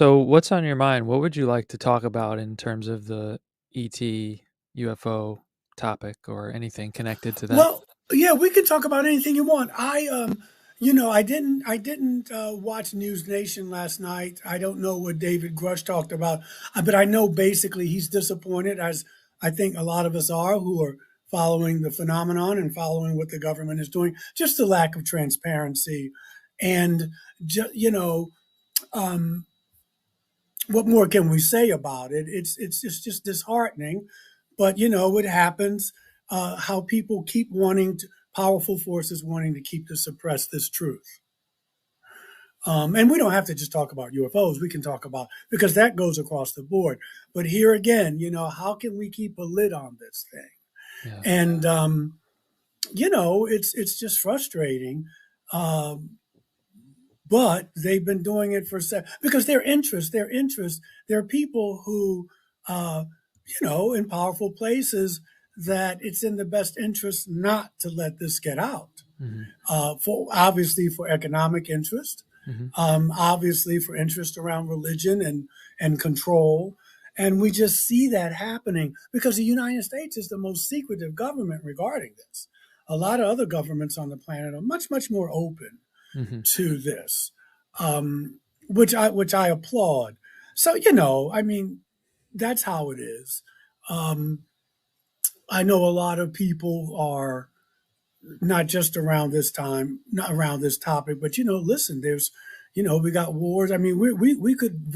So, what's on your mind? What would you like to talk about in terms of the ET UFO topic or anything connected to that? Well, yeah, we can talk about anything you want. I didn't watch News Nation last night. I don't know what David Grush talked about, but I know basically he's disappointed, as I think a lot of us are who are following the phenomenon and following what the government is doing. Just the lack of transparency, and ju- you know, um, what more can we say about it? It's just disheartening, but it happens. How people keep wanting to, powerful forces wanting to keep to suppress this truth. And we don't have to just talk about UFOs. We can talk about because that goes across the board. But here again, how can we keep a lid on this thing? Yeah. And it's just frustrating. Um, but they've been doing it because there are people who, uh, in powerful places that it's in the best interest not to let this get out. Hmm. For obviously for economic interest, Hmm. obviously for interest around religion and control. And we just see that happening because the United States is the most secretive government regarding this. A lot of other governments on the planet are much, much more open Hmm. to this, um, which I applaud. So I mean, that's how it is. Um, I know a lot of people are not just around this time, not around this topic, but listen, there's, we got wars. I mean, we could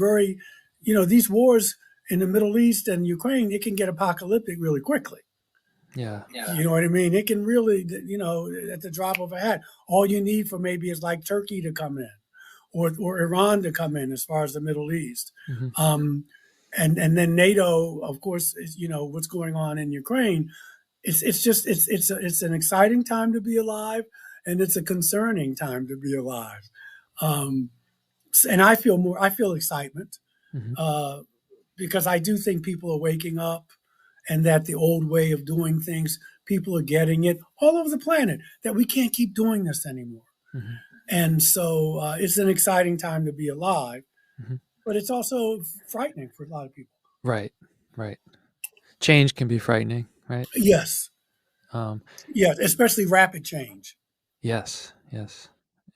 these wars in the Middle East and Ukraine, it can get apocalyptic really quickly. Yeah. You know what I mean? It can really, at the drop of a hat, all you need for maybe is like Turkey to come in or Iran to come in as far as the Middle East. Hmm. Um, and then NATO, of course, is, what's going on in Ukraine. It's just it's an exciting time to be alive, and it's a concerning time to be alive. Um, and I feel excitement Hmm. uh, because I do think people are waking up, and that the old way of doing things, people are getting it all over the planet that we can't keep doing this anymore. Hmm. And so it's an exciting time to be alive, Hmm. but it's also frightening for a lot of people. Right. Right. Change can be frightening, right? Yes, Um, yes, especially rapid change. yes. Yes.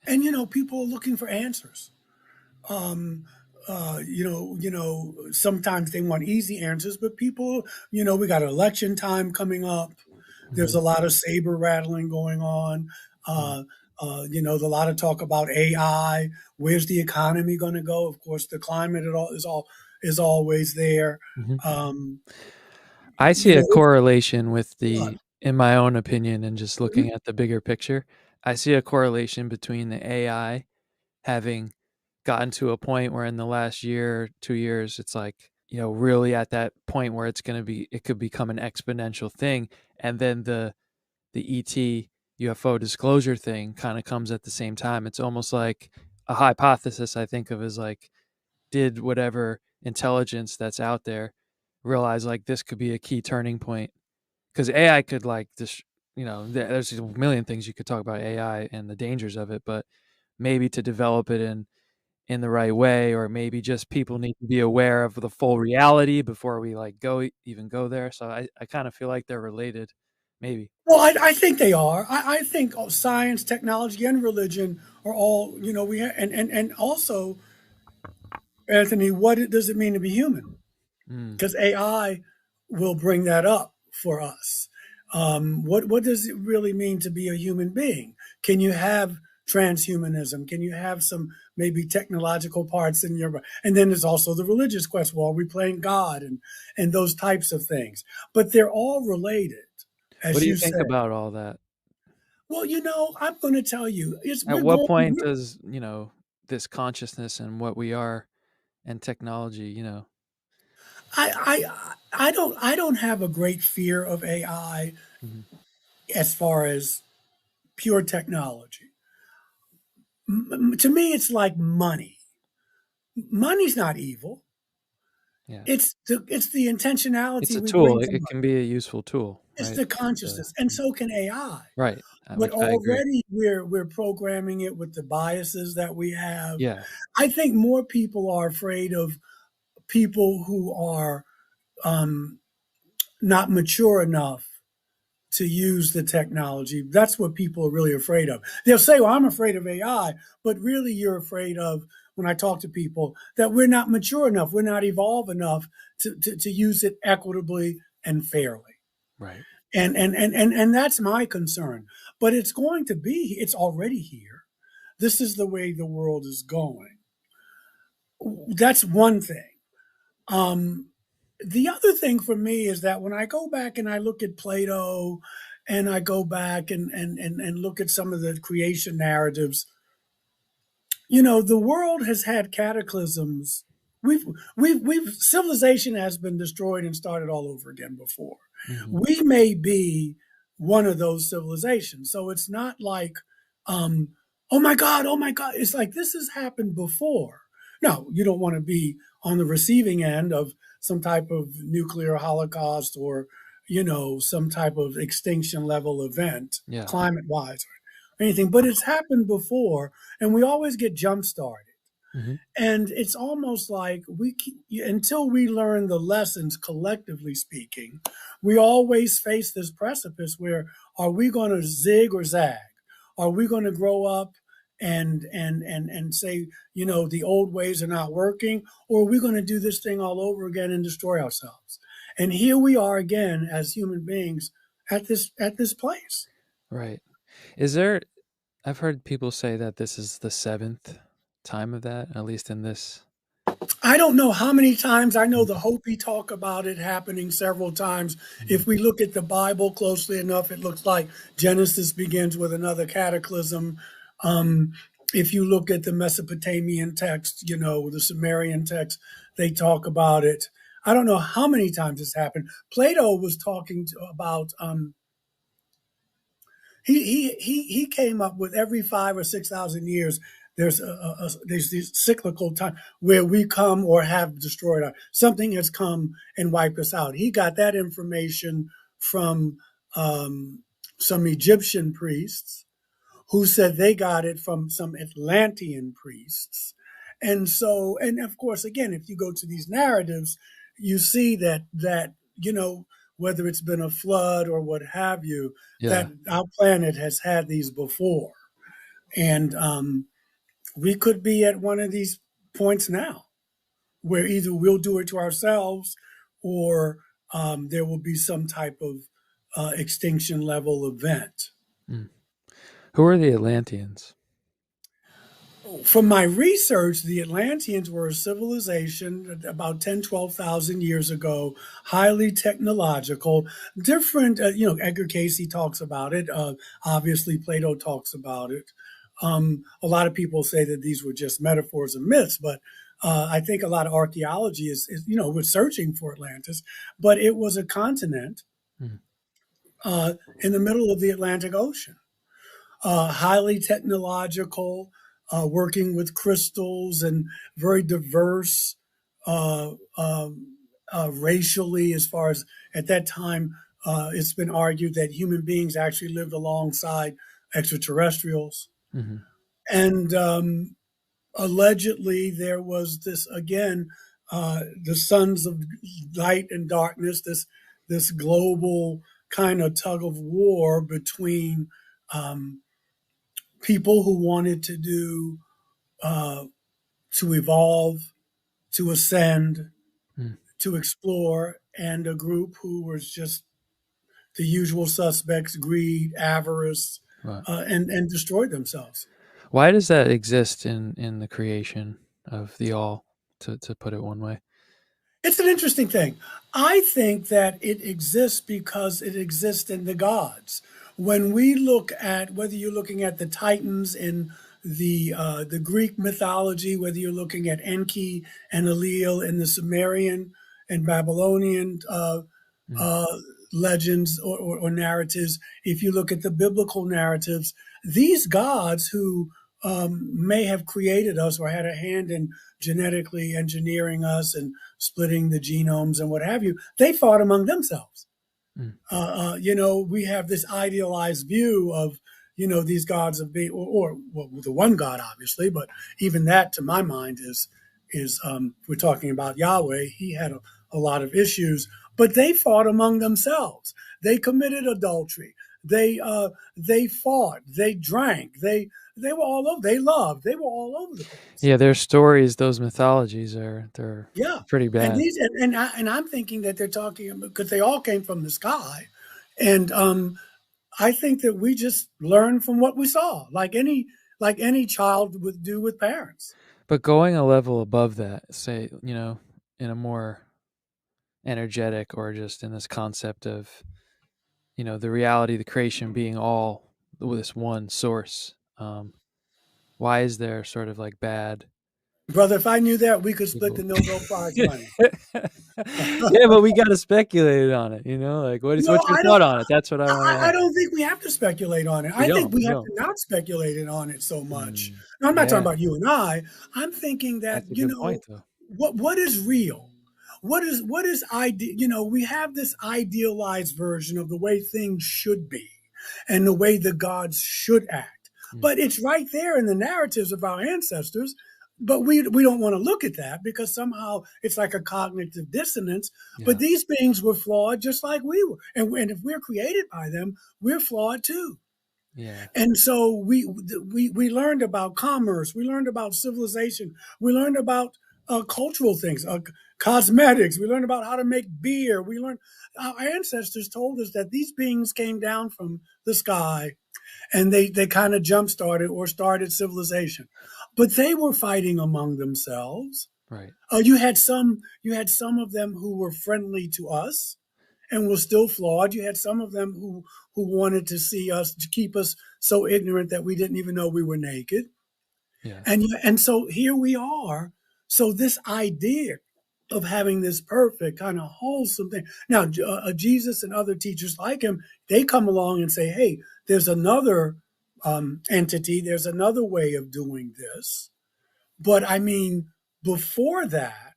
And people are looking for answers. Um, sometimes they want easy answers, but people, we got election time coming up. There's Hmm. a lot of saber rattling going on. Yeah. Uh, a lot of talk about AI. Where's the economy going to go? Of course, the climate is always there. Hmm. Um, I see a it's correlation with what? in my own opinion, and just Mhm. looking at the bigger picture, I see a correlation between the AI having gotten to a point where in the last year, 2 years, it's like, really at that point where it could become an exponential thing. And then the ET UFO disclosure thing kind of comes at the same time. It's almost like a hypothesis I think of as like, did whatever intelligence that's out there realize like this could be a key turning point? Because AI could like this, there's a million things you could talk about AI and the dangers of it, but maybe to develop it in the right way, or maybe just people need to be aware of the full reality before we like even go there. So I kind of feel like they're related, maybe. Well, I think they are. I think science, technology, and religion are all, and also, Anthony, does it mean to be human? Mm. Because AI will bring that up for us. What does it really mean to be a human being? Can you have transhumanism? Can you have some maybe technological parts in your? And then there's also the religious question: well, are we playing God and those types of things? But they're all related, What as do you you think said. about all that? Well, I'm going to tell you, At what point does this consciousness and what we are and technology, I don't have a great fear of AI Mhm. as far as pure technology. To me, it's like money. Money's not evil. Yeah. It's the It's intentionality a we tool. bring It, to it life. can be a useful tool, It's right? the To, consciousness, and so can AI. right. But Which I agree. already we're programming it with the biases that we have. Yeah. I think more people are afraid of people who are um, not mature enough to use the technology. That's what people are really afraid of. They'll say, well, I'm afraid of AI, but really you're afraid of, when I talk to people, that we're not mature enough, we're not evolved enough to use it equitably and fairly. Right. And that's my concern. But it's already here. This is the way the world is going. That's one thing. Um, the other thing for me is that when I go back and I look at Plato and I go back and look at some of the creation narratives, the world has had cataclysms. We've civilization has been destroyed and started all over again before. Hmm. We may be one of those civilizations. So it's not like, um, oh my God. It's like this has happened before. No, you don't want to be on the receiving end of some type of nuclear holocaust or, some type of extinction level event, Yeah. climate wise or anything. But it's happened before, and we always get jump started. Hmm. And it's almost like until we learn the lessons, collectively speaking, we always face this precipice where, are we going to zig or zag? Are we going to grow up and say, the old ways are not working, or are we going to do this thing all over again and destroy ourselves? And here we are again as human beings at this place. Right. Is there? I've heard people say that this is the seventh time of that, at least in this. I don't know how many times. I know the Mhm. Hopi talk about it happening several times. Mhm. If we look at the Bible closely enough, it looks like Genesis begins with another cataclysm. Um, if you look at the Mesopotamian text, the Sumerian text, they talk about it. I don't know how many times it's happened. Plato was talking about he came up with every 5 or 6 thousand years. There's this cyclical time where we come or have destroyed something has come and wiped us out. He got that information from some Egyptian priests who said they got it from some Atlantean priests. And so, and of course, again, if you go to these narratives, you see that whether it's been a flood or what have you, that Yeah. our planet has had these before. And we could be at one of these points now where either we'll do it to ourselves or there will be some type of extinction level event. Mm. Who are the Atlanteans? From my research, the Atlanteans were a civilization about 10, 12,000 years ago, highly technological, different. Edgar Casey talks about it. Obviously, Plato talks about it. A lot of people say that these were just metaphors and myths, but I think a lot of archaeology we're searching for Atlantis, but it was a continent Mm. in the middle of the Atlantic Ocean, highly technological, working with crystals and very diverse racially, as far as at that time. It's been argued that human beings actually lived alongside extraterrestrials. Hmm. And allegedly, there was this, again, the sons of light and darkness, this global kind of tug of war between um, people who wanted uh, to evolve, to ascend, Mm. to explore, and a group who was just the usual suspects: greed, avarice, Right. and destroyed themselves. Why does that exist in the creation of the all? To put it one way. It's an interesting thing. I think that it exists because it exists in the gods. When we look at, whether you're looking at the Titans in the Greek mythology, whether you're looking at Enki and Enlil in the Sumerian and Babylonian Mm. uh, legends or narratives, if you look at the biblical narratives, these gods who may have created us or had a hand in genetically engineering us and splitting the genomes and what have you, they fought among themselves. Mm. We have this idealized view of, these gods of being, or well, the one God, obviously, but even that, to my mind, is we're talking about Yahweh. He had a lot of issues, but they fought among themselves. They committed adultery. They fought. They drank. They were all over. They loved. They were all over the place. Yeah, their stories, those mythologies they're Yeah, pretty and bad. these and I'm thinking that they're talking because they all came from the sky, and I think that we just learn from what we saw, like any child would do with parents. But going a level above that, say, in a more energetic or just in this concept of, the reality, the creation being all this one source. Why is there sort of like bad Brother, if I knew that, we could split evil? the Nobel Prize money. Yeah, but we got to speculate on it. Like No, what's your I don't. thought on it? That's what I want to I ask. don't think we have to speculate on it. We I think don't. we We have don't. to not speculate on it so much. Mm, Now, I'm not talking yeah, about you and I. I'm thinking that that's a good point, though. what is real. What is idea? We have this idealized version of the way things should be, and the way the gods should act. Mm, But it's right there in the narratives of our ancestors. But we don't want to look at that because somehow it's like a cognitive dissonance. But yeah, these beings were flawed just like we were. And if we're created by them, we're flawed too. yeah, And so we learned about commerce, we learned about civilization, we learned about cultural things, cosmetics, we learned about how to make beer. We learned our ancestors told us that these beings came down from the sky and they kind of jump started or started civilization, but they were fighting among themselves. right, You had some of them who were friendly to us and were still flawed. You had some of them who wanted to see us to keep us so ignorant that we didn't even know we were naked. yeah, And so here we are. So this idea of having this perfect kind of wholesome thing. Now, Jesus and other teachers like him, they come along and say, "Hey, there's another entity. There's another way of doing this." But I mean, before that,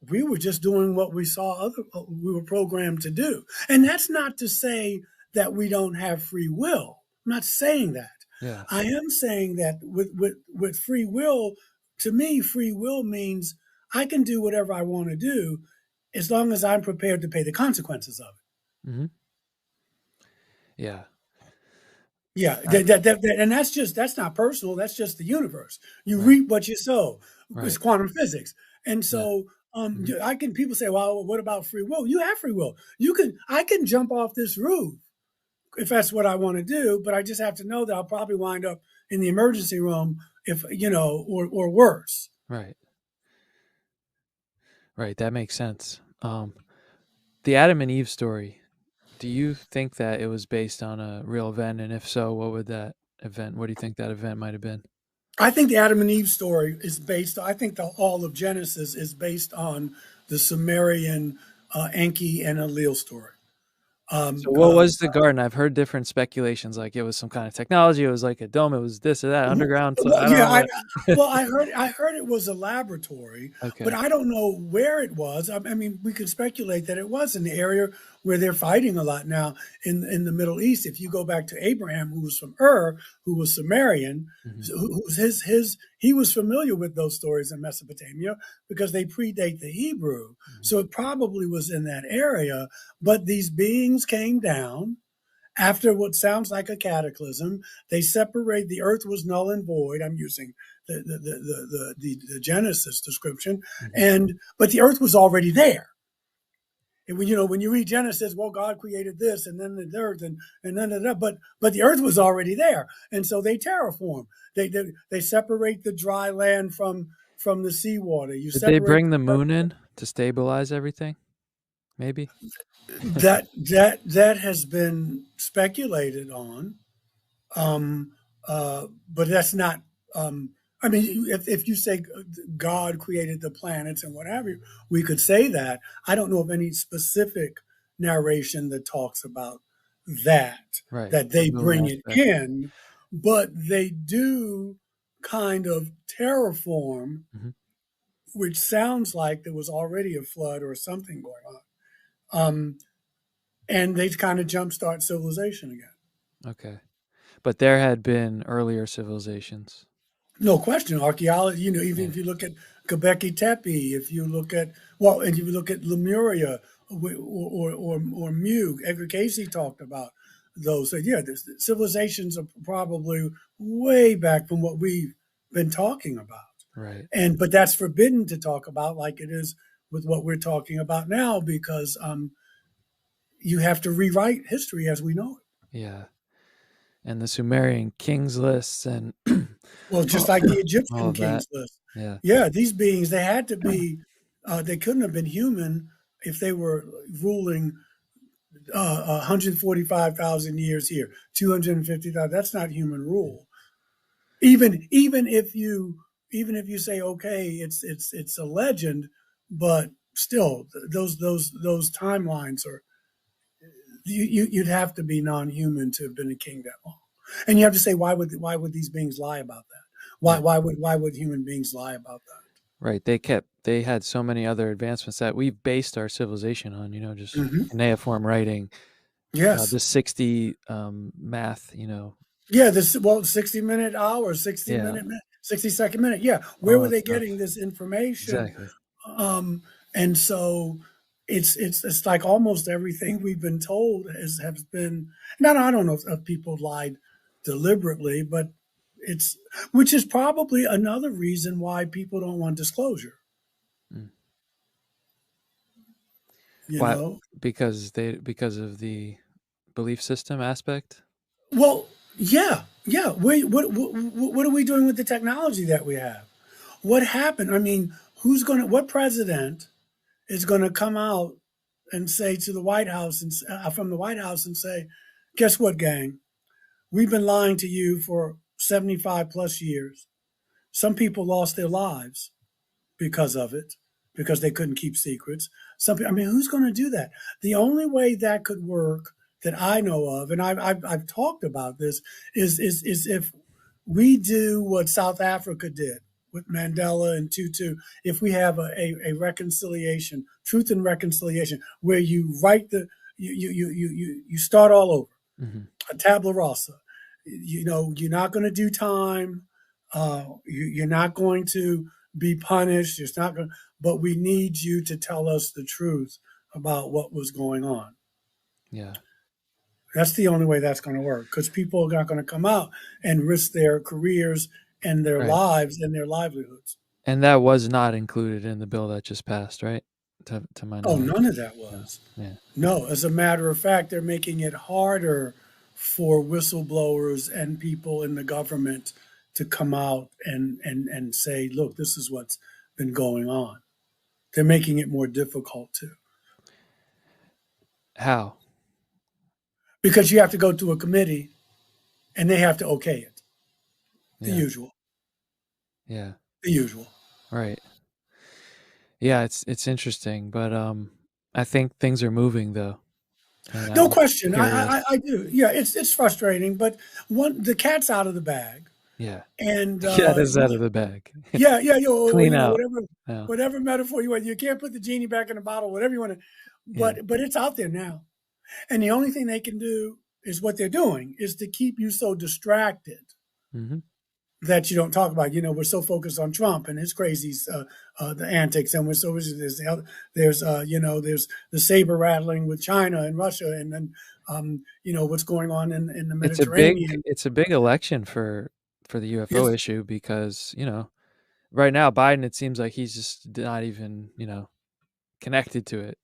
we were just doing what we were programmed to do. And that's not to say that we don't have free will. I'm not saying that. yeah. I am saying that with free will, to me, free will means I can do whatever I want to do as long as I'm prepared to pay the consequences of it. Hmm. Yeah, Yeah, I, and that's not personal. That's just the universe. You right, reap what you sow. It's right, quantum physics, and yeah, so hmm, I can. People say, "Well, what about free will?" You have free will. I can jump off this roof if that's what I want to do, but I just have to know that I'll probably wind up in the emergency room if or worse. right, right. That makes sense. The Adam and Eve story. Do you think that it was based on a real event? And if so, what would that event? What do you think that event might have been? I think the Adam and Eve story is based. I think all of Genesis is based on the Sumerian Enki and Enlil story. So, what was the garden? I've heard different speculations, like it was some kind of technology. It was like a dome. It was this or that underground. So Well, I don't yeah, know what. I heard it was a laboratory, but Okay. I don't know where it was. I mean, we could speculate that it was in the area where they're fighting a lot now in the Middle East. If you go back to Abraham, who was from who was Sumerian, Hmm. who's he was familiar with those stories in Mesopotamia because they predate the Hebrew. Hmm. So it probably was in that area. But these beings came down after what sounds like a cataclysm. They separate. The earth was null and void. I'm using the Genesis description, Hmm. and but the earth was already there. And when you read Genesis, well, God created this, and then the earth, and then but the earth was already there, and so they terraform. They separate the dry land from the seawater. You Did they separate bring the moon in to stabilize everything? Maybe. that has been speculated on. Um, but that's not. I mean, if you say God created the planets and what have you, we could say that. I don't know of any specific narration that talks about that Right. that The they moon bring it aspect. in. but they do kind of terraform, Mhm. which sounds like there was already a flood or something going on. Um, and they kind of jumpstart civilization again. Okay. But there had been earlier civilizations. No question. Archaeology, even Yeah. if you look at Göbekli Tepe, if you look at, well, and if you look at Lemuria or Mu, Edgar Casey talked about those. So, yeah, civilizations are probably way back from what we've been talking about. Right. But that's forbidden to talk about like it is with what we're talking about now because you have to rewrite history as we know it. Yeah. And the Sumerian kings lists and Well, just all like the all Egyptian of that. kings list. Yeah. Yeah, these beings, they had to be, they couldn't have been human if they were ruling 145,000 years here, 250,000. That's not human rule. Even if you say okay, it's a legend, but still those timelines are you'd have to be non-human to have been a king that long. And you have to say why would these beings lie about that? Why Right. why would human beings lie about Right. They had so many other advancements that we've based our civilization on, that? just cuneiform writing, Yes. the 60 math, Yeah, this, well, 60-minute hour, 60 Yeah, minute, 60-second minute. Yeah, where all were that they stuff. getting this information? Exactly. Um, and so it's like almost everything we've been told has been. Now I don't know if people lied deliberately, but it's which is probably another reason why people don't want disclosure. Mm. You Why? know, Because of the belief system aspect? well, yeah, yeah. What are we doing with the technology that we have? What happened? I mean, what president is going to come out and say to the White House and from the White House and say, guess what, gang? We've been lying to you for 75 plus years. Some people lost their lives because of it, because they couldn't keep secrets. I mean, who's going to do that? The only way that could work that I know of, and I've talked about this, is if we do what South Africa did with Mandela and Tutu. If we have a reconciliation, truth and reconciliation, where you write you start all over, Hmm. a tabla rasa. You're not going to do time. You're not going to be punished. It's not going. But we need you to tell us the truth about what was going on. Yeah. That's the only way that's going to work because people are not going to come out and risk their careers and their Right. lives and their livelihoods. And that was not included in the bill that just passed, right? To my Oh, none knowledge. of that No. was. Yeah. No, as a matter of fact, they're making it harder for whistleblowers and people in the government to come out and say, look, this is what's been going on. They're making it more difficult too. How? Because you have to go to a committee and they have to okay it. The Yeah. usual. Yeah. The usual. Right. Yeah, it's interesting, but I think things are moving though, and No I'm question. I curious. do. Yeah, it's frustrating, but the cat's out of the bag. Yeah. And Yeah, this is out of the bag. yeah, yeah, Clean out whatever, now. whatever metaphor you want. You can't put the genie back in the bottle, whatever you want to. Yeah. But it's out there now, and the only thing they can do is what they're doing is to keep you so distracted Mhm. that you don't talk about. We're so focused on Trump and his crazy the antics, and we're so there's the saber rattling with China and Russia, and then what's going on in the It's a big Mediterranean. it's a big election for the UFO Yes, issue because, right now Biden, it seems like he's just not even, connected to it.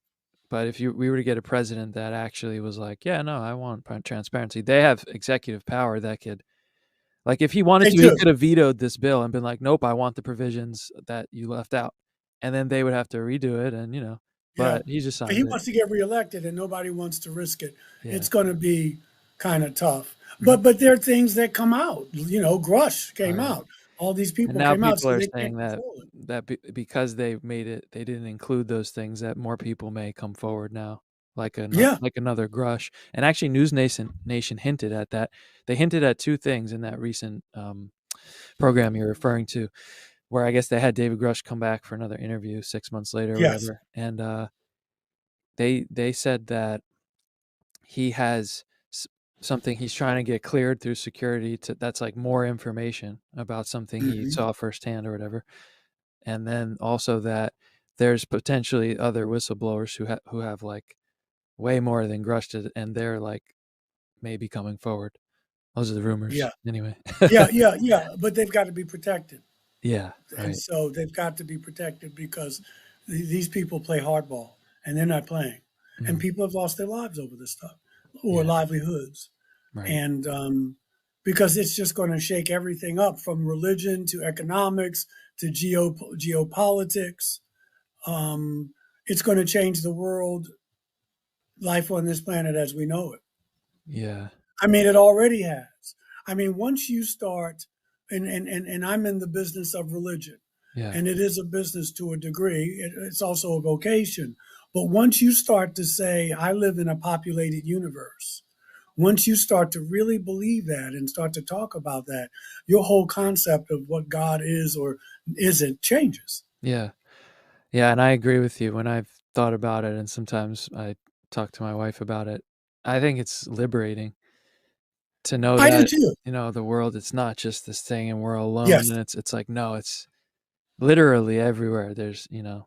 But if we were to get a president that actually was like, "Yeah, no, I want transparency." They have executive power that could, like, if he wanted they to, he do. could have vetoed this bill and been like, "Nope, I want the provisions that you left out." And then they would have to redo it and, Yeah. but he just But signed he it. wants to get reelected and nobody wants to risk it. Yeah. It's going to be kind of tough. Mhm. But there are things that come out. Grush came Right. out. All these And people now came out, people so are they saying can't that control it. because they made it, they didn't include those things, that more people may come forward now. Yeah. like another Grush. And actually, News Nation hinted at that. They hinted at two things in that recent program you're referring to, where I guess they had David Grush come back for another interview 6 months later or Yes. whatever, and they said that he has something he's trying to get cleared through security to that's like more information about something he Hmm. saw firsthand or whatever, and then also that there's potentially other whistleblowers who have like way more than Grush did, and they're like maybe coming forward. Those are the rumors, Yeah. anyway. Yeah. Yeah. Yeah. But they've got to be protected. Yeah, And right. so they've got to be protected because these people play hardball and they're not playing. And Mm, people have lost their lives over this stuff or yeah, livelihoods. right. And because it's just going to shake everything up from religion to economics to geopolitics. Um, it's going to change the world, life on this planet as we know it. Yeah, I mean, it already has. I mean, once you start, and I'm in the business of religion, yeah, and it is a business to a degree, it's also a vocation. But once you start to say, I live in a populated universe, once you start to really believe that and start to talk about that, your whole concept of what God is or isn't changes. yeah. Yeah, and I agree with you when I've thought about it, and sometimes I talk to my wife about it. I think it's liberating to know I do that, too. the world, it's not just this thing and we're alone, Yes. and it's like, no, it's literally everywhere. There's, Yeah.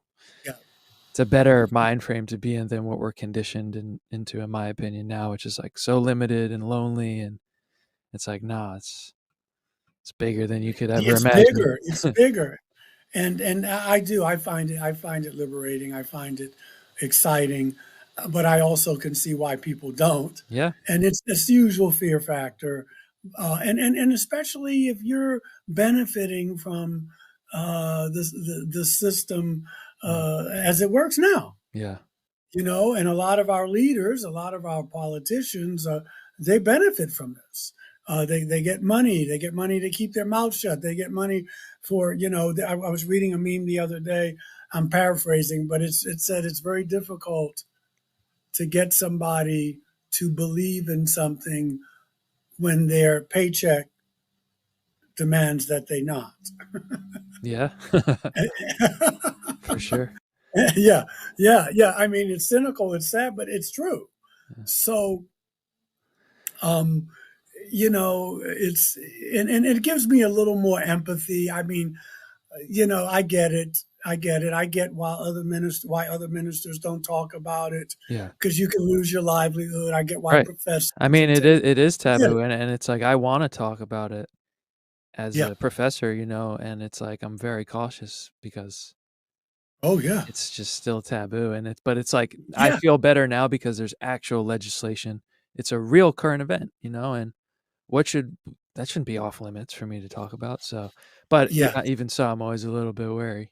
it's a better mind frame to be in than what we're conditioned into, in my opinion, now, which is like so limited and lonely, and it's like, nah, it's bigger than you could ever It's imagine. bigger. It's bigger. And I do. I find it liberating. I find it exciting, but I also can see why people don't. Yeah, And it's the usual fear factor, and especially if you're benefiting from the system mm, as it works now. yeah, And a lot of our leaders, a lot of our politicians, they benefit from this. They get money. They get money to keep their mouth shut. They get money for, I was reading a meme the other day. I'm paraphrasing, but it said it's very difficult to get somebody to believe in something when their paycheck demands that they not. yeah, for sure. Yeah, yeah, yeah. I mean, it's cynical, it's sad, but it's true. Yeah, So, um, it's and it gives me a little more empathy. I mean, I get it. I get it. I get why other ministers don't talk about it yeah. because you can lose your livelihood. I get why Right. professors I mean, are taking. it is I get taboo, it. and it's like I wanna talk about it as Yeah. a professor, and it's like I'm very cautious because Oh yeah. it's just still taboo, and it's like I Yeah. feel better now because there's actual legislation. It's a real current event, and what should that shouldn't be off limits for me to talk about, so but Yeah. even so, I'm always a little bit wary.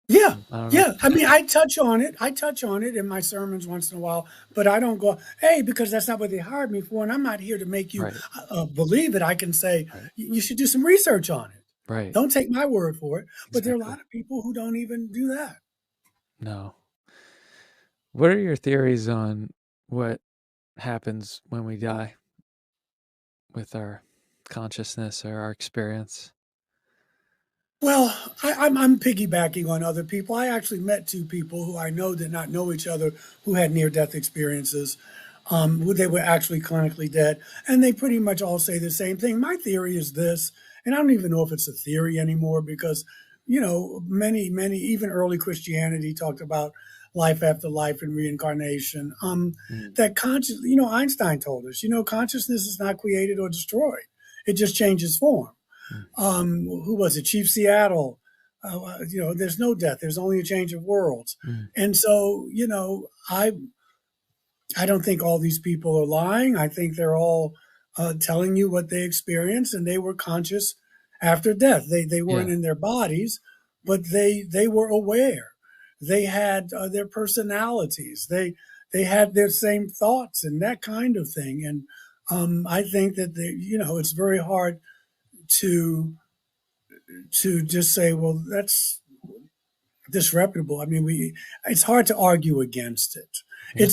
Yeah. I don't know. Yeah. I mean, I touch on it. I touch on it in my sermons once in a while, but I don't go, hey, because that's not what they hired me for. And I'm not here to make you Right, believe it. I can say, right, you should do some research on it. right, Don't take my word for it. But there are a exactly. lot of people who don't even do that. No. What are your theories on what happens when we die with our consciousness or our experience? Well, I'm piggybacking on other people. I actually met two people who I know did not know each other who had near death experiences. They were actually clinically dead, and they pretty much all say the same thing. My theory is this, and I don't even know if it's a theory anymore because, many, even early Christianity talked about life after life and reincarnation. Mm, That Einstein told us, consciousness is not created or destroyed; it just changes form. mm, Who was it? Chief Seattle. There's no death. There's only a change of worlds. mm, And so, I don't think all these people are lying. I think they're all telling you what they experienced, and they were conscious after death. They weren't yeah, in their bodies, but they were aware. They had their personalities. They had their same thoughts and that kind of thing. And I think that it's very hard to just say, well, that's disreputable. I mean, it's hard to argue against it. Yeah.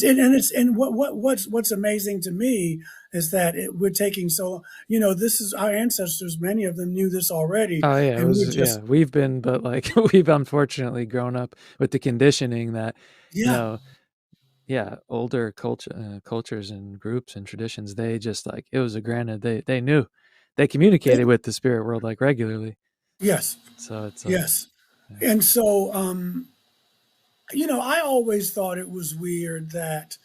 And what's amazing to me is that we're taking so, this is our ancestors. Many of them knew this already, Oh yeah, it and we're was, yeah. just We've been, but like we've unfortunately grown up with the conditioning that, you yeah. know, yeah, older cultures and groups and traditions, they just like it was a granted. They knew, they They, communicated with the spirit world like regularly. yes, So it's like, yes, yeah. and so I always thought it was weird that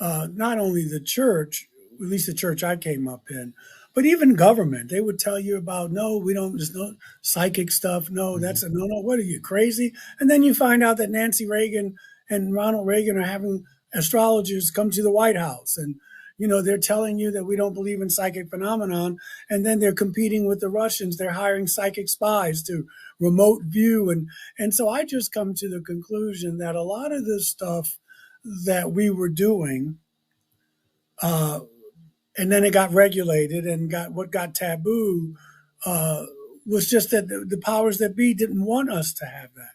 not only the church, at least the church I came up in, but even government, they would tell you about, no, we don't, there's no psychic stuff. No, Hmm. that's a no, no. What are you, crazy? And then you find out that Nancy Reagan and Ronald Reagan are having astrologers come to the White House. And, they're telling you that we don't believe in psychic phenomenon. And then they're competing with the Russians. They're hiring psychic spies to remote view. And so I just come to the conclusion that a lot of this stuff that we were doing, uh, and then it got regulated and got taboo, uh, was just that the powers that be didn't want us to have that,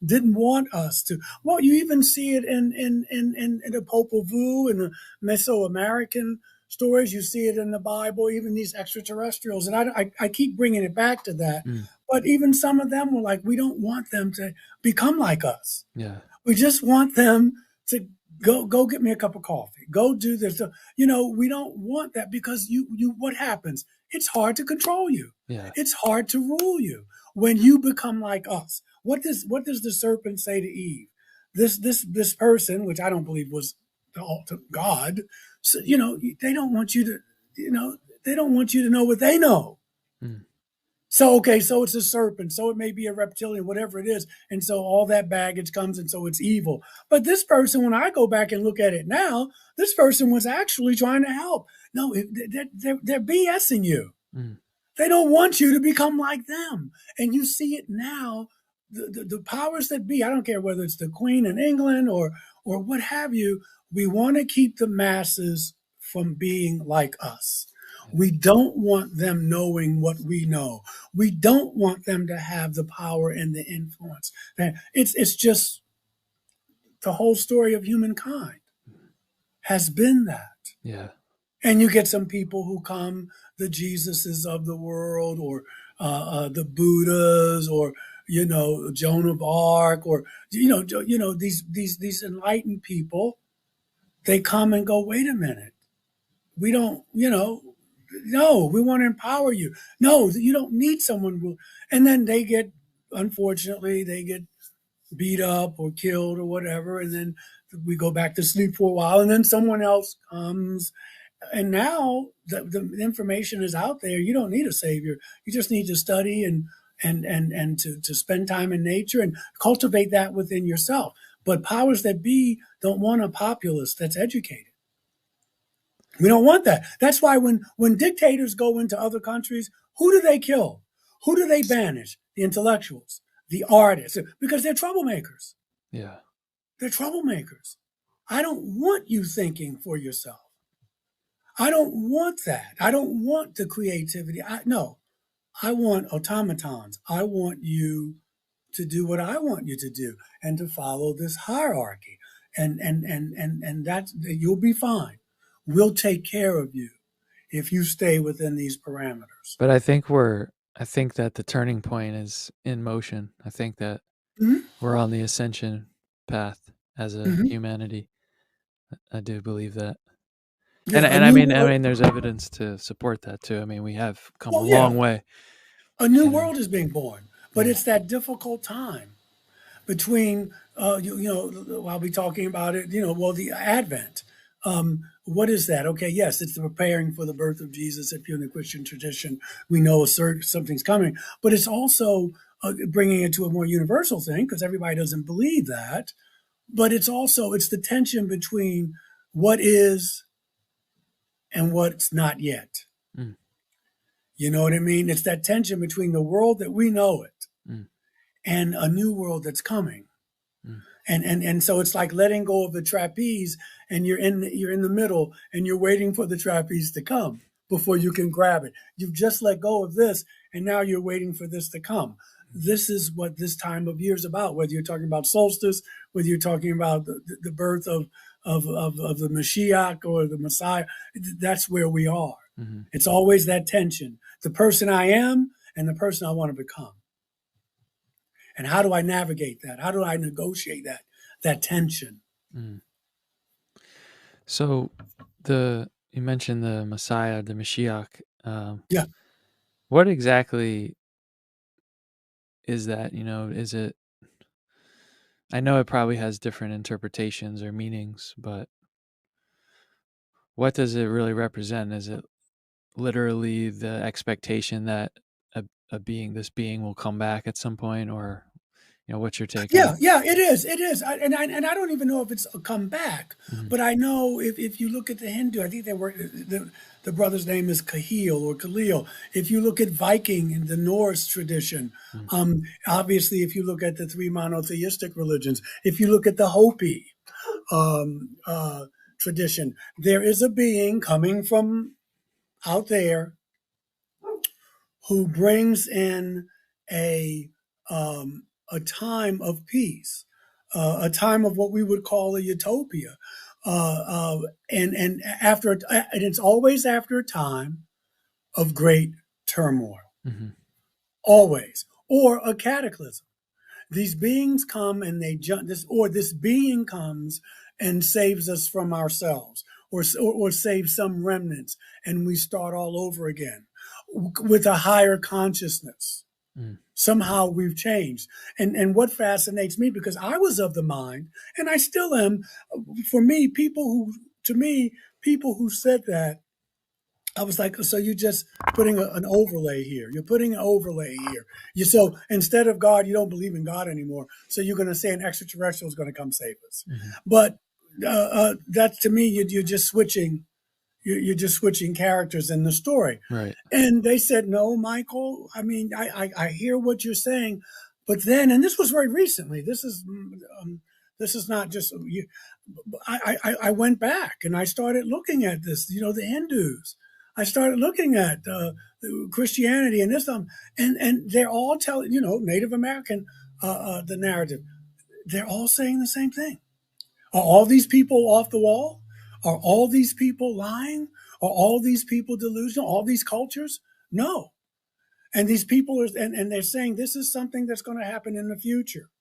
didn't want us to. Well, you even see it in the Popol Vuh and the Mesoamerican stories. You see it in the Bible, even these extraterrestrials. And I keep bringing it back to that. Mm, But even some of them were like, we don't want them to become like us. yeah, We just want them to go get me a cup of coffee. Go do this. We don't want that because you what happens? It's hard to control you. yeah. It's hard to rule you when you become like us. What does the serpent say to Eve? This person, which I don't believe was God, so, they don't want you to, they don't want you to know what they know. Mm, So, okay, so it's a serpent, so it may be a reptilian, whatever it is. And so all that baggage comes, and so it's evil. But this person, when I go back and look at it now, this person was actually trying to help. No, they're BSing you. mm, They don't want you to become like them. And you see it now. The powers that be, I don't care whether it's the Queen in England or what have you, we want to keep the masses from being like us. yeah, We don't want them knowing what we know. We don't want them to have the power and the influence. It's just the whole story of humankind has been that. yeah. And you get some people who come, the Jesuses of the world, or the Buddhas, or Joan of Arc, or these enlightened people. They come and go. Wait a minute, we don't. No, we want to empower you. No, you don't need someone who. And then unfortunately, they get beat up or killed or whatever, and then we go back to sleep for a while, and then someone else comes, and now the information is out there. You don't need a savior. You just need to study and to spend time in nature and cultivate that within yourself. But powers that be don't want a populace that's educated. We don't want that. That's why when dictators go into other countries, who do they kill? Who do they banish? The intellectuals, the artists, because they're troublemakers. Yeah. They're troublemakers. I don't want you thinking for yourself. I don't want that. I don't want the creativity. No, I want automatons. I want you to do what I want you to do and to follow this hierarchy. And that you'll be fine. We'll take care of you if you stay within these parameters. But I think that the turning point is in motion. I think that Mm-hmm. we're on the ascension path as a Mm-hmm. humanity. I do believe that. Yeah, a And new I world. mean there's evidence to support that too. I mean, we have come a Well, yeah, long way, a new you know. world is being born, but Yeah. it's that difficult time between I'll be talking about it, well, the Advent. What is that? Okay, yes, it's the preparing for the birth of Jesus. If you're in the Christian tradition, we know something's coming, but it's also bringing it to a more universal thing because everybody doesn't believe that. But it's the tension between what is and what's not yet. Mm, You know what I mean? It's that tension between the world that we know it mm, and a new world that's coming. mm. And so it's like letting go of the trapeze, and you're in the middle, and you're waiting for the trapeze to come before you can grab it. You've just let go of this, and now you're waiting for this to come. This is what this time of year is about. Whether you're talking about solstice, whether you're talking about the birth of the Mashiach or the Messiah. That's where we are. Mm-hmm. It's always that tension: the person I am and the person I want to become. And how do I navigate that? How do I negotiate that tension? Mm. So the you mentioned the Messiah, the Mashiach. Yeah, What exactly is that? Is it? I know it probably has different interpretations or meanings, but what does it really represent? Is it literally the expectation that this being will come back at some point, or what's your take on yeah, it? yeah. It is. It is. And I don't even know if it's a comeback, Mm-hmm. but I know if you look at the Hindu, I think they were the brother's name is Kahil or Khalil. If you look at Viking and the Norse tradition, obviously, if you look at the three monotheistic religions, if you look at the Hopi um, uh, tradition, there is a being coming from out there who brings in a a time of peace, a time of what we would call a utopia, and and it's always after a time of great turmoil, Mm-hmm. always, or a cataclysm. These beings come and they jump this, or this being comes and saves us from ourselves, or saves some remnants, and we start all over again with a higher consciousness. Mm. Somehow we've changed. And what fascinates me, because I was of the mind, and I still am, for me, people who said that, I was like, so you're just putting an overlay here. You're putting an overlay here. So instead of God, you don't believe in God anymore. So you're going to say an extraterrestrial is going to come save us. Mm-hmm. But that to me, you're just switching. You're just switching characters in the story. Right. And they said, no, Michael. I mean, I hear what you're saying, but then, and this was very recently. This is not just you. I went back and I started looking at this. The Hindus. I started looking at Christianity and Islam, and they're all telling Native American the narrative. They're all saying the same thing. Are all these people off the wall? Are all these people lying? Are all these people delusional? All these cultures? No. And these people are, and they're saying this is something that's going to happen in the future,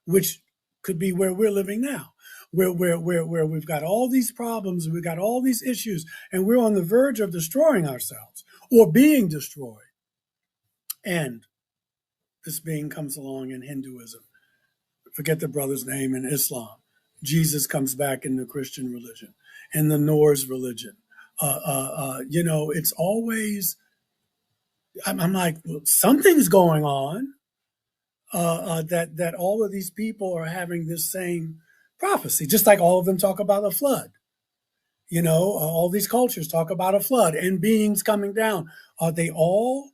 which could be where we're living now, where we've got all these problems, we've got all these issues, and we're on the verge of destroying ourselves or being destroyed. And this being comes along in Hinduism. Forget the brother's name in Islam. Jesus comes back in the Christian religion and the Norse religion. It's always, I'm like, well, something's going on that all of these people are having this same prophecy, just like all of them talk about a flood. All these cultures talk about a flood and beings coming down. Are they all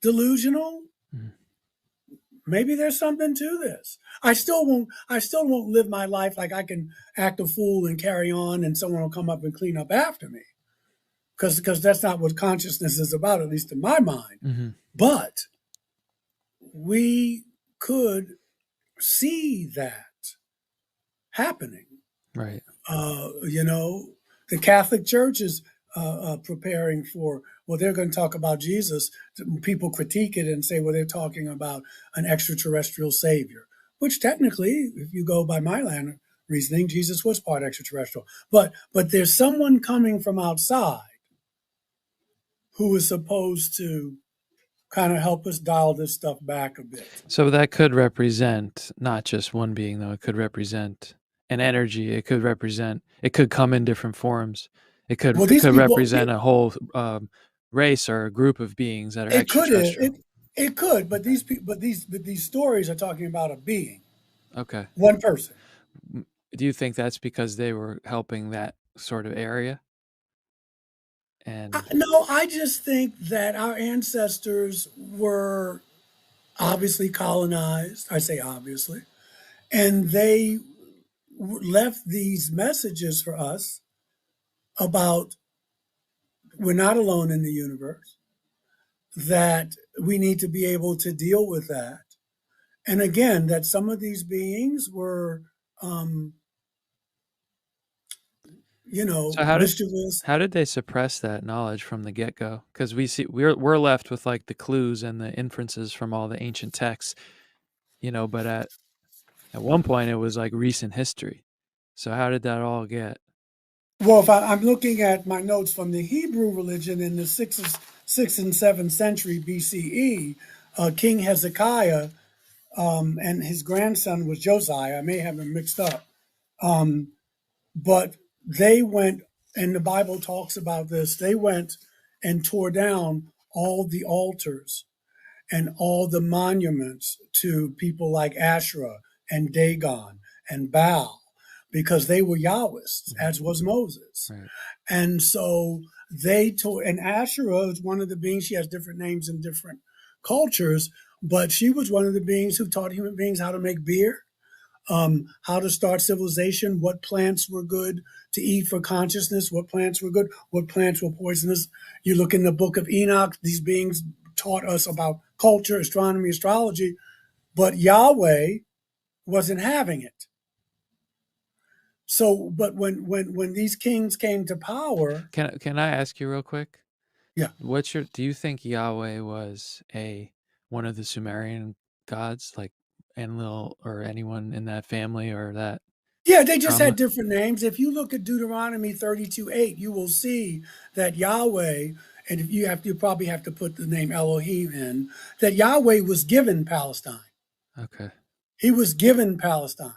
delusional? Mm-hmm. Maybe there's something to this. I still won't live my life like I can act a fool and carry on and someone will come up and clean up after me. Because that's not what consciousness is about, at least in my mind. Mm-hmm. But we could see that happening. Right. The Catholic Church is preparing for, well, they're going to talk about Jesus. People critique it and say, well, they're talking about an extraterrestrial savior, which technically, if you go by my line of reasoning, Jesus was part extraterrestrial. But there's someone coming from outside who is supposed to kind of help us dial this stuff back a bit. So that could represent not just one being, though. It could represent an energy. It could come in different forms. It could Well, it these could people, represent a whole race or a group of beings that are it could, extraterrestrial. it could, but Okay. these stories are talking about a being, Okay. one person. Do you think that's because they were helping that sort of area? And No, I just think that our ancestors were obviously colonized. I say obviously, and they left these messages for us about we're not alone in the universe, that we need to be able to deal with that. And again, that some of these beings were um, So how did mischievous. how did they suppress that knowledge from the get-go? Because we're left with like the clues and the inferences from all the ancient texts, but at one point it was like recent history. So how did that all get? Well, if I'm looking at my notes from the Hebrew religion in the sixth and seventh century BCE, King Hezekiah and his grandson was Josiah. I may have them mixed up, but they went, and the Bible talks about this. They went and tore down all the altars and all the monuments to people like Asherah and Dagon and Baal because they were Yahwists, Mhm. as was Moses. Right. And so they tore, and Asherah is one of the beings, she has different names in different cultures, but she was one of the beings who taught human beings how to make beer, how to start civilization, what plants were good to eat for consciousness, what plants were good, what plants were poisonous. You look in the book of Enoch, these beings taught us about culture, astronomy, astrology, but Yahweh wasn't having it. So, but when these kings came to power, Can I ask you real quick? yeah, Do you think Yahweh was a one of the Sumerian gods, like Enlil or anyone in that family or that yeah, they just drama? had different names. If you look at Deuteronomy 32:8, you will see that Yahweh, and if you probably have to put the name Elohim in, that Yahweh was given Palestine. Okay. He was given Palestine.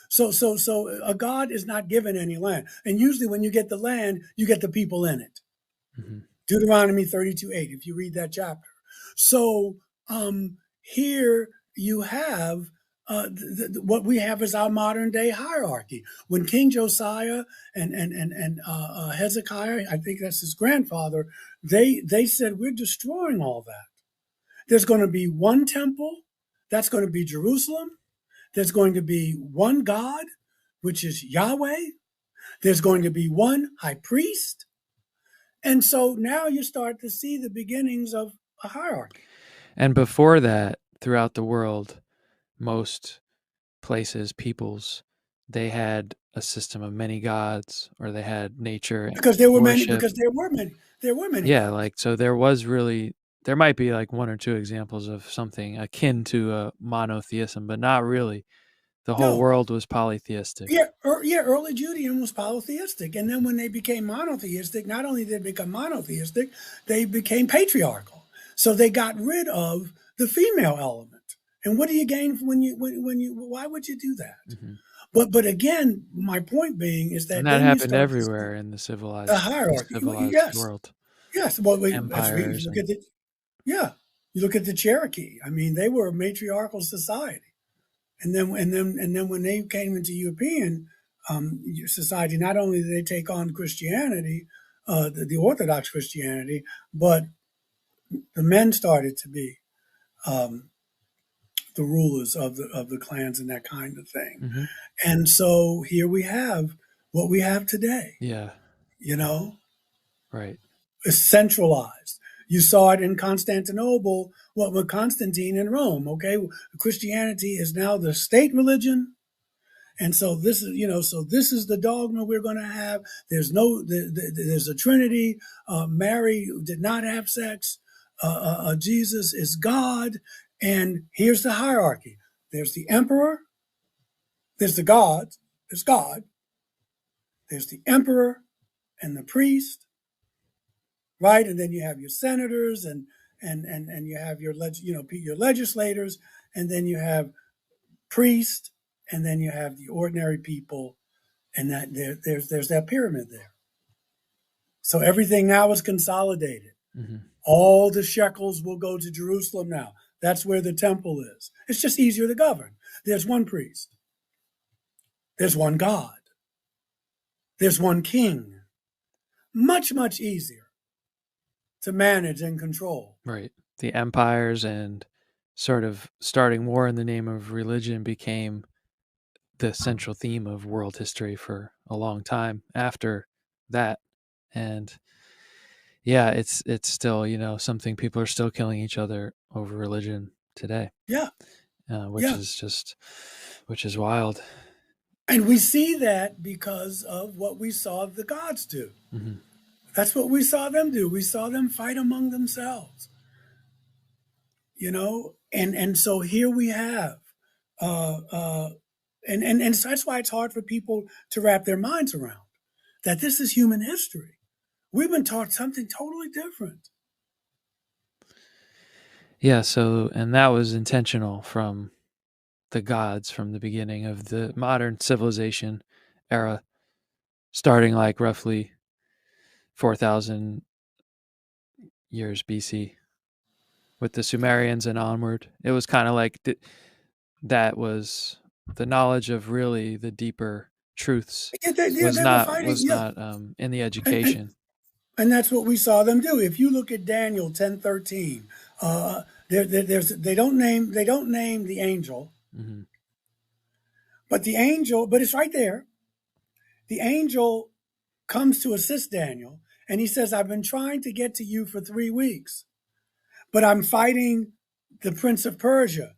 So a God is not given any land. And usually when you get the land, you get the people in it. Hmm. Deuteronomy 32:8, if you read that chapter. So here you have what we have is our modern day hierarchy. When King Josiah and Hezekiah, I think that's his grandfather, they said we're destroying all that. There's going to be one temple, that's going to be Jerusalem. There's going to be one God, which is Yahweh. There's going to be one high priest. And so now you start to see the beginnings of a hierarchy. And before that, throughout the world, most places, peoples, they had a system of many gods, or they had nature and Because there were many, worship. because there were many Yeah, gods. like so there might be like one or two examples of something akin to a monotheism, but not really. The whole No, world was polytheistic. yeah, early Judaism was polytheistic. And then when they became monotheistic, not only did they become monotheistic, they became patriarchal. So they got rid of the female element. And what do you gain when you why would you do that? Hmm. But again, my point being is And that that then you happened start to see everywhere in the the hierarchy. civilized Yes, world. yes. Well, if Empires you look and at yeah, you look at the Cherokee. I mean, they were a matriarchal society, and then when they came into European society, not only did they take on Christianity, the Orthodox Christianity, but the men started to be um, the rulers of the clans and that kind of thing. hmm. And so here we have what we have today. Yeah, You know, right. it's centralized. You saw it in Constantinople, what with Constantine in Rome. Okay, Christianity is now the state religion, and so this is the dogma we're going to have. There's a Trinity. Mary did not have sex. Jesus is God, and here's the hierarchy. There's the emperor. There's the God. There's God. There's the emperor and the priest, right? And then you have your senators and you have your legislators, and then you have priests, and then you have the ordinary people, and there's that pyramid there. So everything now is consolidated. Hmm. All the shekels will go to Jerusalem now. That's where the temple is. It's just easier to govern. There's one priest. There's one God. There's one king. Much easier to manage and control. Right. The empires and sort of starting war in the name of religion became the central theme of world history for a long time after that. And yeah, it's still, something people are still killing each other over religion today, Yeah, which yeah. is just which is wild. And we see that because of what we saw the gods do. Mm-hmm. That's what we saw them do. We saw them fight among themselves, and so here we have, uh, uh, and so that's why it's hard for people to wrap their minds around that this is human history. We've been taught something totally different. Yeah. So, and that was intentional from the gods from the beginning of the modern civilization era, starting like roughly 4,000 years BC with the Sumerians and onward. It was kind of like that was the knowledge of really the deeper truths Yeah, they were fighting. was Yeah, not in the and, and education. and that's what we saw them do. If you look at Daniel 10:13, they don't name the angel, Mm-hmm. but it's right there. The angel comes to assist Daniel, and he says, "I've been trying to get to you for 3 weeks, but I'm fighting the prince of Persia.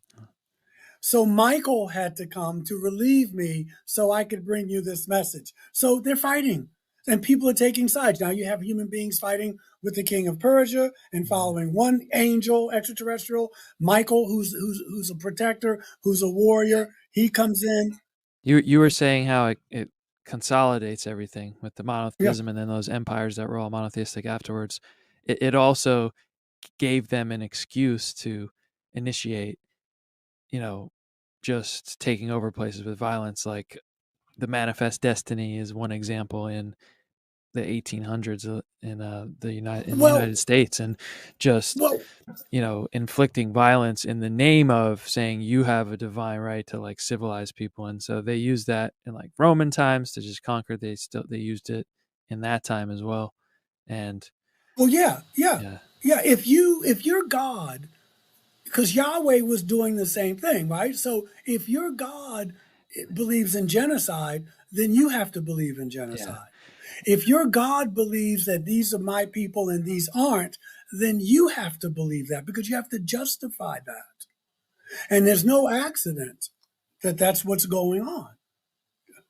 So Michael had to come to relieve me so I could bring you this message." So they're fighting, and people are taking sides. Now you have human beings fighting with the king of Persia and Mm-hmm. following one angel, extraterrestrial, Michael, who's a protector, who's a warrior. He comes in. You were saying how it consolidates everything with the Yeah. monotheism, and then those empires that were all monotheistic afterwards. It also gave them an excuse to initiate, you know, just taking over places with violence. Like the Manifest Destiny is one example in the 1800s in the Well, United States, and just well, inflicting violence in the name of saying you have a divine right to like civilize people. And so they used that in like Roman times to just conquer. They used it in that time as well. And well, yeah, yeah, yeah, yeah. If you're God, because Yahweh was doing the same thing, right? So if your God believes in genocide, then you have to believe in yeah, genocide. If your God believes that these are my people and these aren't, then you have to believe that because you have to justify that. And there's no accident that that's what's going on.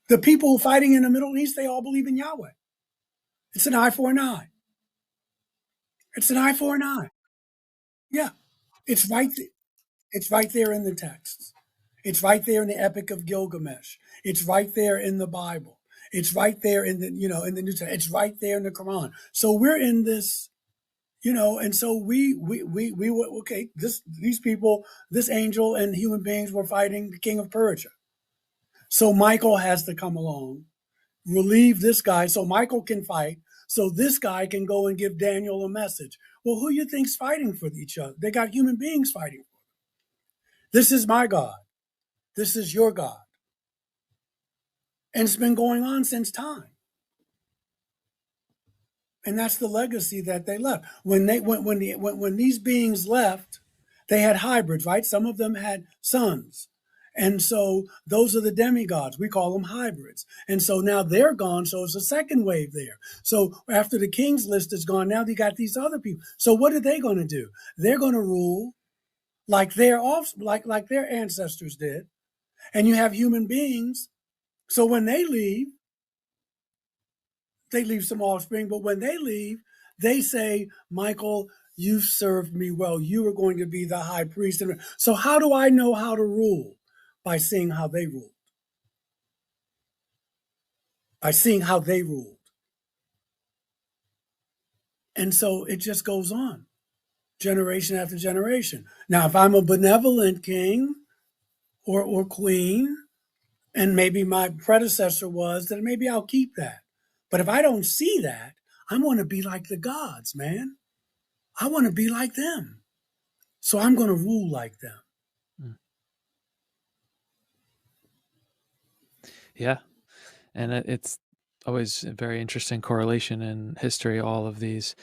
The people fighting in the Middle East, they all believe in Yahweh. It's an eye for an eye. It's an eye for an eye. Yeah, it's right. It's right there in the texts. It's right there in the Epic of Gilgamesh. It's right there in the Bible. It's right there in the New Testament. It's right there in the Quran. So we're in this, and so we were okay. These people, this angel and human beings were fighting the king of Persia. So Michael has to come along, relieve this guy, so Michael can fight. So this guy can go and give Daniel a message. Well, who you think's fighting for each other? They got human beings fighting. This is my God. This is your God. And it's been going on since time. And that's the legacy that they left. When these beings left, they had hybrids, right? Some of them had sons. And so those are the demigods. We call them hybrids. And so now they're gone. So it's a second wave there. So after the king's list is gone, now they got these other people. So what are they going to do? They're going to rule like like their ancestors did. And you have human beings. So when they leave some offspring, but when they leave, they say, Michael, you've served me well. You are going to be the high priest. So how do I know how to rule? By seeing how they ruled. By seeing how they ruled. And so it just goes on, generation after generation. Now, if I'm a benevolent king or queen, and maybe my predecessor was, then maybe I'll keep that. But if I don't see that, I want to be like the gods, man. I want to be like them. So I'm going to rule like them. mm, yeah. And it's always a very interesting correlation in history. All of these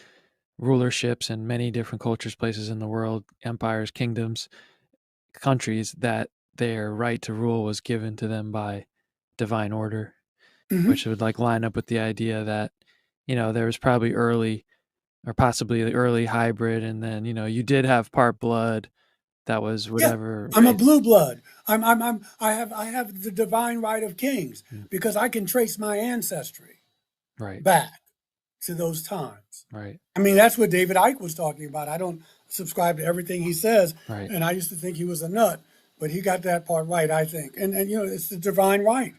rulerships in many different cultures, places in the world, empires, kingdoms, countries, that their right to rule was given to them by divine order, Mm-hmm. which would like line up with the idea that there was probably early or possibly the early hybrid, and then you did have part blood that was Yeah, whatever I'm a race. blue blood. I have the divine right of kings Mm. because I can trace my ancestry Right. back to those times. Right. I mean, that's what David Icke was talking about. I don't subscribe to everything he says, Right. and I used to think he was a nut, but he got that part right, I think. And you know, it's the divine right.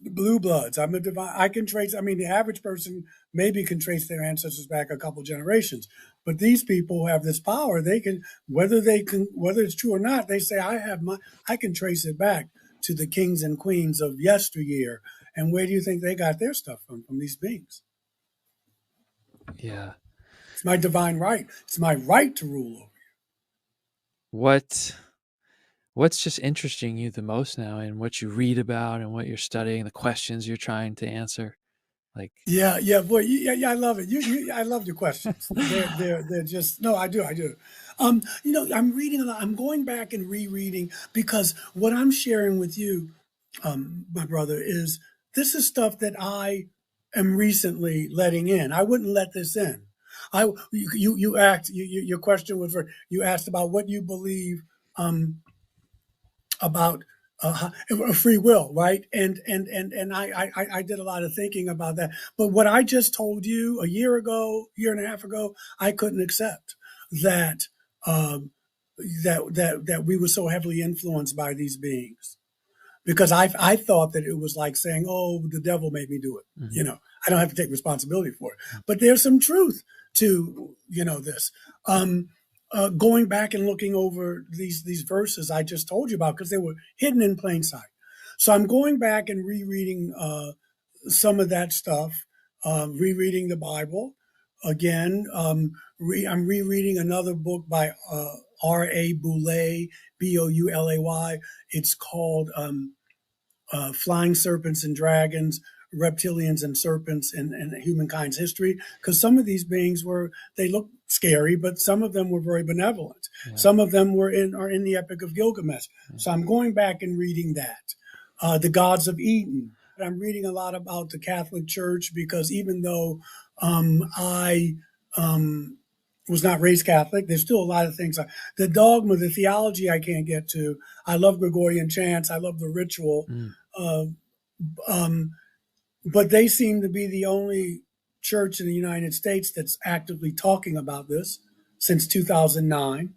The blue bloods. I'm a divine. I can trace. I mean, the average person maybe can trace their ancestors back a couple generations, but these people have this power. They can, whether it's true or not. They say I can trace it back to the kings and queens of yesteryear. And where do you think they got their stuff from? From these beings. Yeah. It's my divine right. It's my right to rule over. What what's just interesting you the most now in what you read about and what you're studying, the questions you're trying to answer? Like, Yeah, yeah, boy, yeah, yeah, I love it. I love your questions. They're just no, I do. You know, I'm reading a lot. I'm going back and rereading because what I'm sharing with you, my brother, is this is stuff that I am recently letting in. I wouldn't let this in. Your question was you asked about what you believe about free will, right? And I did a lot of thinking about that. But what I just told you a year ago, year and a half ago, I couldn't accept that um, that we were so heavily influenced by these beings because I thought that it was like saying, "Oh, the devil made me do it." mhm, You know, I don't have to take responsibility for it. But there's some truth to this. Going back and looking over these verses I just told you about because they were hidden in plain sight. So I'm going back and rereading some of that stuff, rereading the Bible again. I'm rereading another book by R.A. Boulay, Boulay. It's called Flying Serpents and Dragons, Reptilians and Serpents in Humankind's History. Because some of these beings they look scary, but some of them were very benevolent. yeah, Some of them are in the Epic of Gilgamesh. yeah. So I'm going back and reading that. The Gods of Eden. I'm reading a lot about the Catholic Church because even though I was not raised Catholic, there's still a lot of things. The dogma, the theology, I can't get to. I love Gregorian chants. I love the ritual. Mm, Uh, um, but they seem to be the only church in the United States that's actively talking about this since 2009.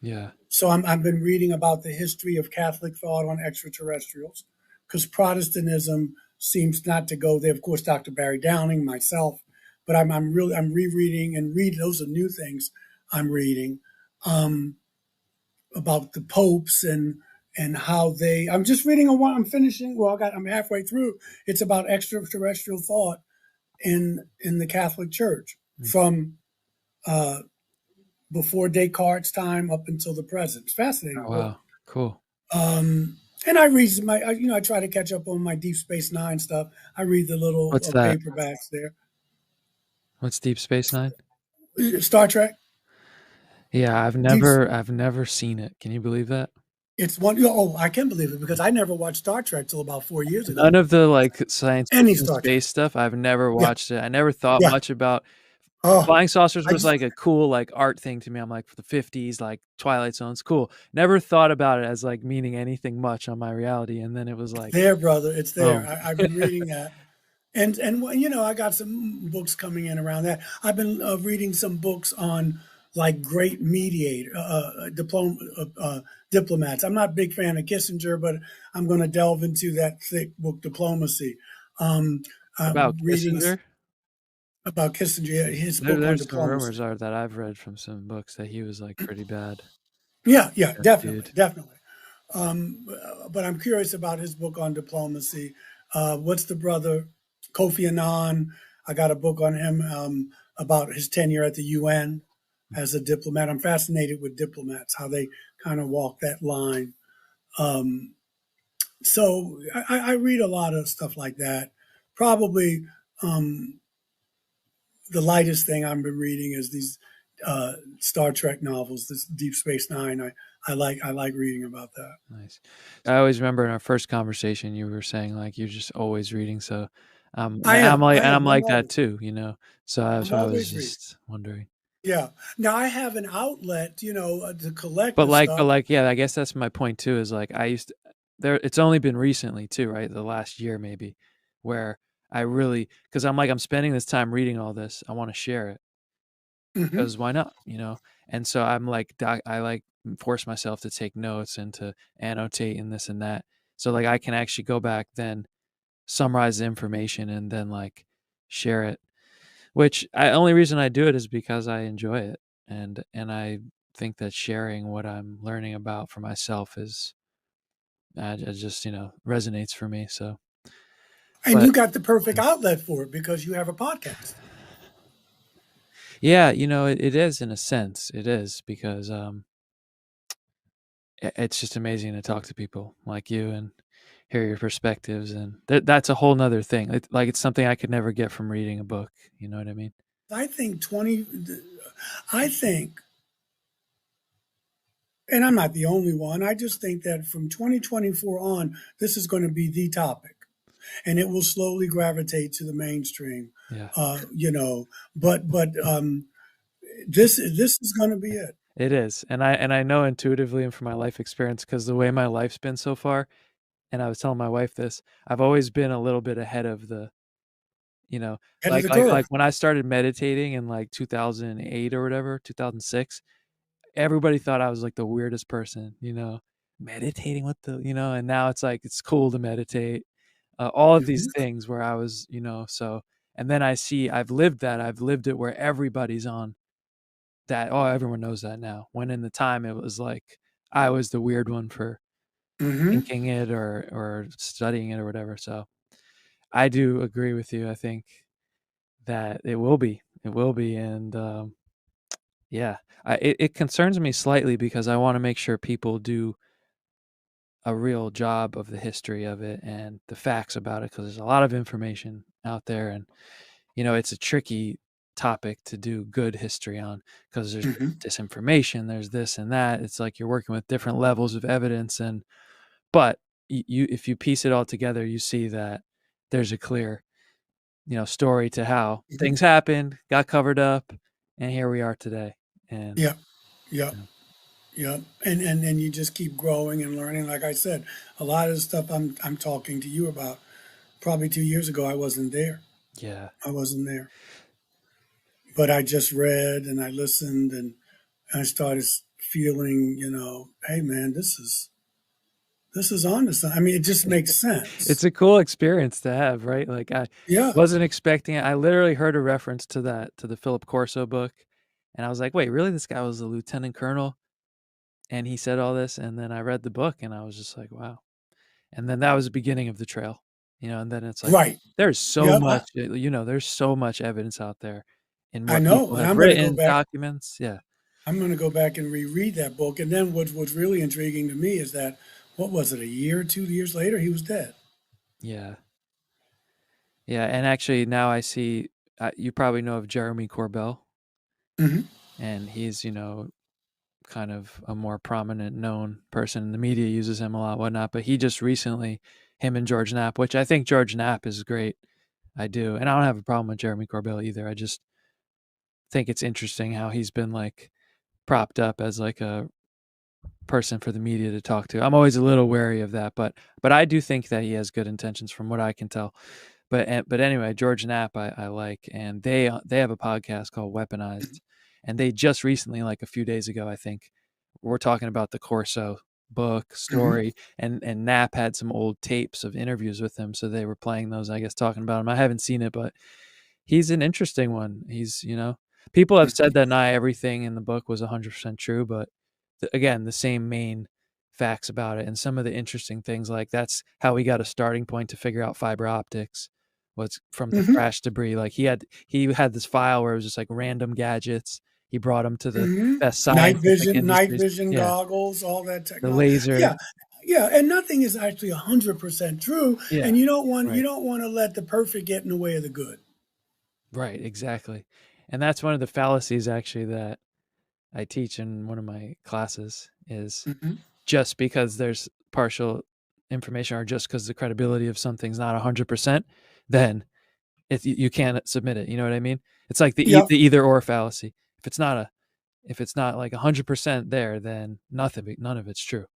yeah. So I've been reading about the history of Catholic thought on extraterrestrials because Protestantism seems not to go there. Of course, Dr. Barry Downing, myself, but I'm rereading and read. Those are new things I'm reading um, about the popes and how they. I'm just reading a one. I'm finishing. Well, I'm halfway through. It's about extraterrestrial thought in the Catholic Church Mm. from uh, before Descartes' time up until the present. It's a fascinating Oh, book. wow. Cool. And I read I try to catch up on my Deep Space Nine stuff. I read the little What's that? paperbacks there. What's Deep Space Nine? Star Trek, Yeah, Deep. I've never seen it. Can you believe that? It's one. Oh, I can believe it because I never watched Star Trek till about 4 years ago. None of the, like, science Any fiction Star Trek. space stuff, I've never Yeah, watched it. I never thought yeah. much about Oh, flying saucers I was, just like, a cool, like, art thing to me. I'm like, for the '50s, like, Twilight Zone's cool. Never thought about it as, like, meaning anything much on my reality, and then it was it's like, there, brother. It's there. boom. I've been reading that. And well, I got some books coming in around that. I've been reading some books on like great diplomats. I'm not a big fan of Kissinger, but I'm going to delve into that thick book, Diplomacy. I'm About reading Kissinger? about Kissinger, his book on There's some diplomacy. rumors are that I've read from some books that he was, like, pretty bad. Yeah, yeah, Yeah, definitely, dude. definitely. But I'm curious about his book on diplomacy. What's the brother Kofi Annan? I got a book on him about his tenure at the UN as a diplomat. I'm fascinated with diplomats, how they kind of walk that line. Um, so I read a lot of stuff like that. Probably um, the lightest thing I've been reading is these Star Trek novels, this Deep Space Nine. I like reading about that. Nice. I always remember in our first conversation, you were saying, like, you're just always reading, so, I am. I I'm am. like that too, you know? So that's I'm why I was always reading. just wondering. Yeah. Now I have an outlet, to collect But, the stuff. yeah, I guess that's my point too, is, like, I used to there it's only been recently too, right? The last year maybe, where I really, because I'm spending this time reading all this. I want to share it Hmm. because why not? And so I'm like I like force myself to take notes and to annotate and this and that, so like I can actually go back then summarize the information and then like share it. Which only reason I do it is because I enjoy it, and I think that sharing what I'm learning about for myself is it just resonates for me. So, And but you got the perfect outlet for it because you have a podcast. yeah, it is in a sense. It is because it's just amazing to talk to people like you and hear your perspectives, and that's a whole nother thing. Like it's something I could never get from reading a book. You know what I mean? I think 20, I think, and I'm not the only one, I just think that from 2024 on, this is going to be the topic and it will slowly gravitate to the mainstream. Yeah, You know, but this is going to be it. it is, and I know intuitively and from my life experience because the way my life's been so far. And I was telling my wife this. I've always been a little bit ahead of the, Head of like the like like curve. when I started meditating in like 2008 or whatever, 2006. Everybody thought I was like the weirdest person, meditating what the, and now it's like it's cool to meditate. All of these Hmm. things where I was, so, and then I see I've lived that. I've lived it where everybody's on that. Oh, everyone knows that now. When in the time it was like I was the weird one for Hmm. thinking it or studying it or whatever. So I do agree with you. I think that it will be. It will be. And yeah, it concerns me slightly because I want to make sure people do a real job of the history of it and the facts about it because there's a lot of information out there. And, it's a tricky topic to do good history on because there's Hmm. disinformation, there's this and that. It's like you're working with different levels of evidence. But if you piece it all together, you see that there's a clear story to how Hmm. things happened, got covered up, and here we are today. And Yep. Yep. Yep. And you just keep growing and learning. Like I said, a lot of the stuff I'm talking to you about, probably 2 years ago, I wasn't there. yeah, I wasn't there. But I just read and I listened and I started feeling, hey man, this is on to something. I mean, it just makes it's sense. a cool experience to have, right? Like I Yeah. wasn't expecting it. I literally heard a reference to the Philip Corso book, and I was like, wait, really? This guy was a lieutenant colonel, and he said all this, and then I read the book, and I was just like, wow. And then that was the beginning of the trail, and then it's like Right. there's so Yep. much, there's so much evidence out there in I what know. people And have I'm going to go written, back. documents. Yeah, I'm going to go back and reread that book. And then what's really intriguing to me is that, what was it, a year, 2 years later, he was dead. yeah. Yeah, and actually now I see you probably know of Jeremy Corbell, Hmm. and he's kind of a more prominent known person. The media uses him a lot, whatnot. But he just recently, him and George Knapp, which I think George Knapp is great. I do, and I don't have a problem with Jeremy Corbell either. I just think it's interesting how he's been like propped up as like a person for the media to talk to. I'm always a little wary of that, but I do think that he has good intentions from what I can tell. But anyway, George Knapp I like, and they have a podcast called Weaponized, and they just recently, like a few days ago, I think, we're talking about the Corso book Hmm. story, and Knapp had some old tapes of interviews with him, so they were playing those, I guess, talking about him. I haven't seen it, but he's an interesting one. People have said that not everything in the book was 100% true, but again, the same main facts about it and some of the interesting things, like that's how we got a starting point to figure out fiber optics was from the Hmm. crash debris. Like he had this file where it was just like random gadgets. He brought them to the Hmm. best Night scientific vision, night industries. vision Yeah, goggles, all that the technology. laser. Yeah. Yeah. And nothing is actually 100% true. Yeah, And you right, don't want to let the perfect get in the way of the good. right, exactly. And that's one of the fallacies actually that I teach in one of my classes is Hmm. just because there's partial information or just because the credibility of something's not 100%, then you can't submit it. You know what I mean? It's like Yep. the either or fallacy. If it's not like 100% there, then none of it's true.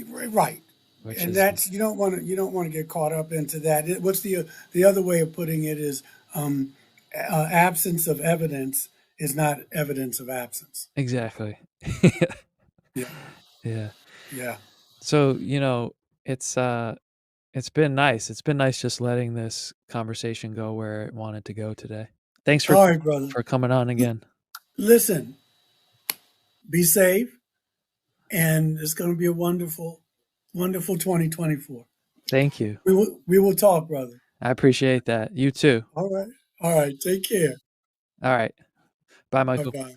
Right. which And is that's you don't want to get caught up into that. What's the other way of putting it is um, absence of evidence is not evidence of absence. exactly. Yeah, Yeah. yeah. So, it's been nice. It's been nice just letting this conversation go where it wanted to go today. Thanks All right, brother. for coming on again. Listen, be safe, and it's going to be a wonderful, wonderful 2024. Thank you. We will talk, brother. I appreciate that. You too. All right, all right. Take care. All right. Bye, Bye Michael. bye.